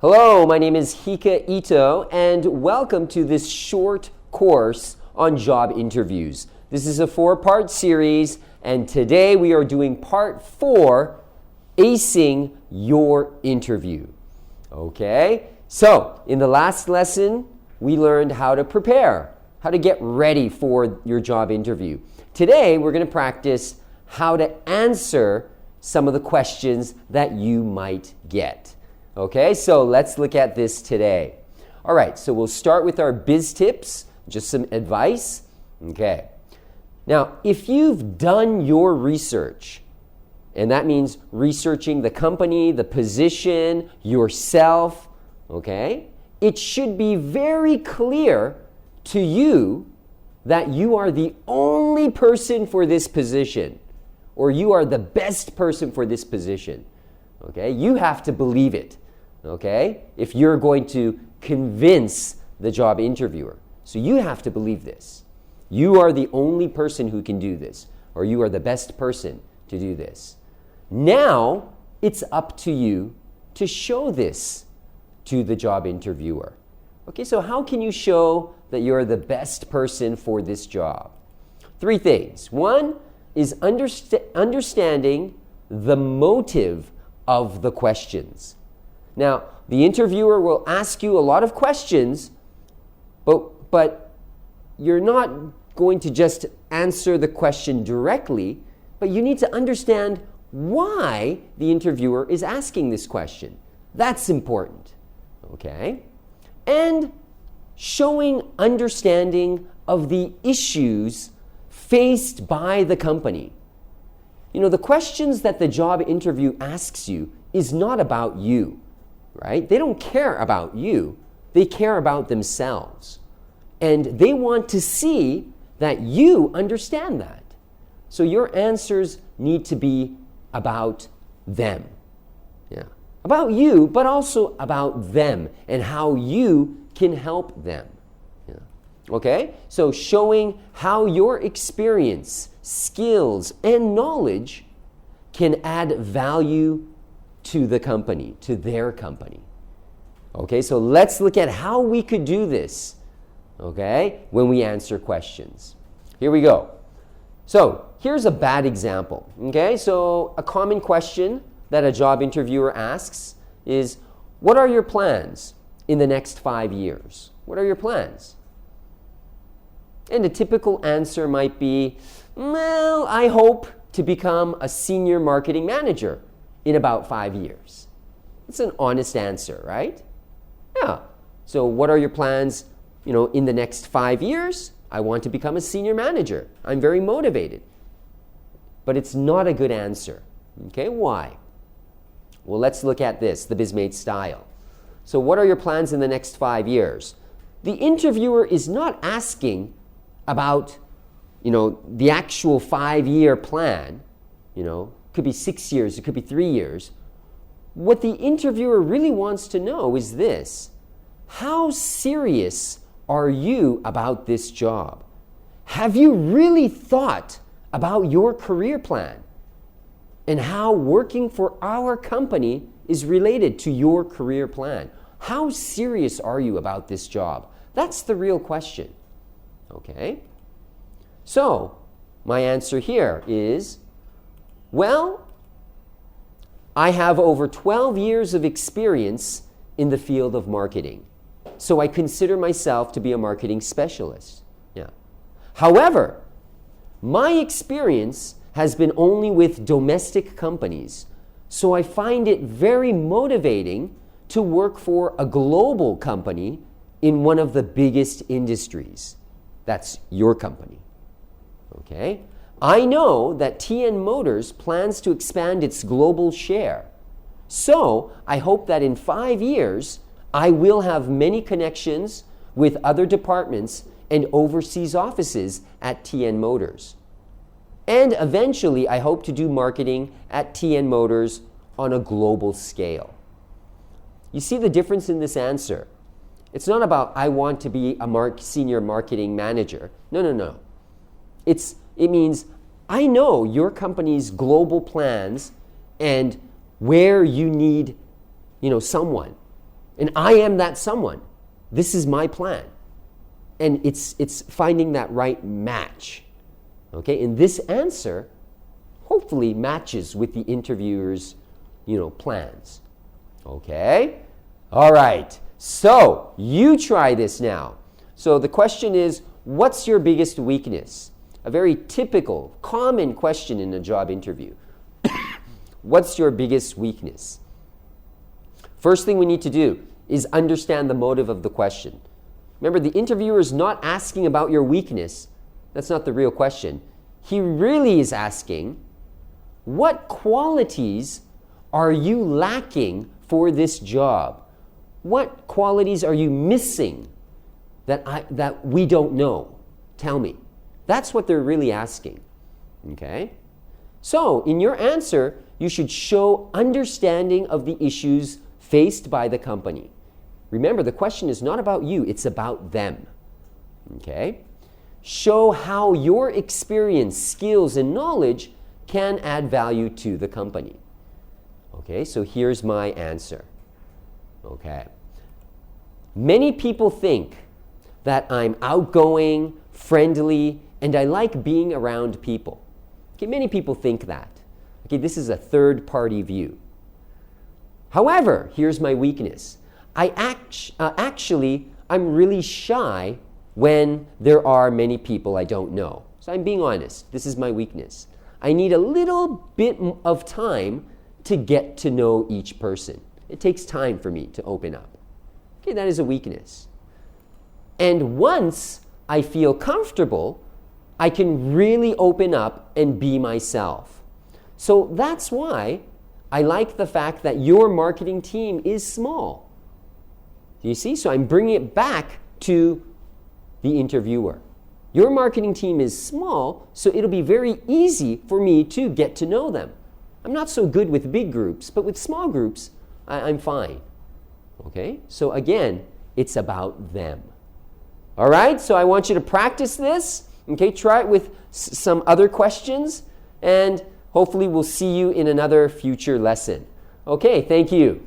Hello, my name is Hika Ito, and welcome to this short course on job interviews. This is a 4-part series, and today we are doing part 4, acing your interview. Okay, so in the last lesson, we learned how to prepare, how to get ready for your job interview. Today, we're going to practice how to answer some of the questions that you might get. Okay, so let's look at this today. All right, so we'll start with our biz tips, just some advice. Okay, now if you've done your research, and that means researching the company, the position, yourself, okay, it should be very clear to you that you are the only person for this position, or you are the best person for this position. Okay, you have to believe it. Okay, if you're going to convince the job interviewer. So you have to believe this. You are the only person who can do this, or you are the best person to do this. Now, it's up to you to show this to the job interviewer. Okay, so how can you show that you're the best person for this job? 3 things. 1 is understanding the motive of the questions. Now, the interviewer will ask you a lot of questions, but you're not going to just answer the question directly, but you need to understand why the interviewer is asking this question. That's important, okay? And showing understanding of the issues faced by the company. You know, the questions that the job interview asks you is not about you. Right? They don't care about you. They care about themselves. And they want to see that you understand that. So your answers need to be about them. Yeah. About you, but also about them and how you can help them. Yeah. Okay? So showing how your experience, skills, and knowledge can add value to the company, to their company. Okay, so let's look at how we could do this, okay, when we answer questions. Here we go. So here's a bad example, okay? So a common question that a job interviewer asks is, what are your plans in the next 5 years? What are your plans? And a typical answer might be, well, I hope to become a senior marketing manager in about 5 years. It's an honest answer, right? Yeah. So what are your plans, in the next 5 years? I want to become a senior manager. I'm very motivated. But it's not a good answer. Okay, why? Well, let's look at this, the Bizmates Style. So what are your plans in the next 5 years? The interviewer is not asking about, the actual 5-year plan, could be 6 years, it could be 3 years. What the interviewer really wants to know is this: how serious are you about this job? Have you really thought about your career plan and how working for our company is related to your career plan? How serious are you about this job? That's the real question. Okay? So, my answer here is, well, I have over 12 years of experience in the field of marketing. So I consider myself to be a marketing specialist. Yeah. However, my experience has been only with domestic companies. So I find it very motivating to work for a global company in one of the biggest industries. That's your company. Okay? I know that TN Motors plans to expand its global share. So I hope that in 5 years, I will have many connections with other departments and overseas offices at TN Motors. And eventually, I hope to do marketing at TN Motors on a global scale. You see the difference in this answer? It's not about, I want to be a senior marketing manager. No. It means, I know your company's global plans and where you need, someone. And I am that someone. This is my plan. And it's finding that right match. Okay? And this answer hopefully matches with the interviewer's, plans. Okay? All right. So, you try this now. So the question is, what's your biggest weakness? A very typical, common question in a job interview. What's your biggest weakness? First thing we need to do is understand the motive of the question. Remember, the interviewer is not asking about your weakness. That's not the real question. He really is asking, what qualities are you lacking for this job? What qualities are you missing that we don't know? Tell me. That's what they're really asking. Okay? So, in your answer, you should show understanding of the issues faced by the company. Remember, the question is not about you, it's about them. Okay? Show how your experience, skills, and knowledge can add value to the company. Okay, so here's my answer. Okay. Many people think that I'm outgoing, friendly, and I like being around people. Okay, many people think that. Okay, this is a third-party view. However, here's my weakness. I'm really shy when there are many people I don't know. So I'm being honest. This is my weakness. I need a little bit of time to get to know each person. It takes time for me to open up. Okay, that is a weakness. And once I feel comfortable, I can really open up and be myself. So that's why I like the fact that your marketing team is small. You see? So I'm bringing it back to the interviewer. Your marketing team is small, so it'll be very easy for me to get to know them. I'm not so good with big groups, but with small groups, I'm fine. Okay? So again, it's about them. All right? So I want you to practice this. Okay? Try it with some other questions, and hopefully we'll see you in another future lesson. Okay, thank you.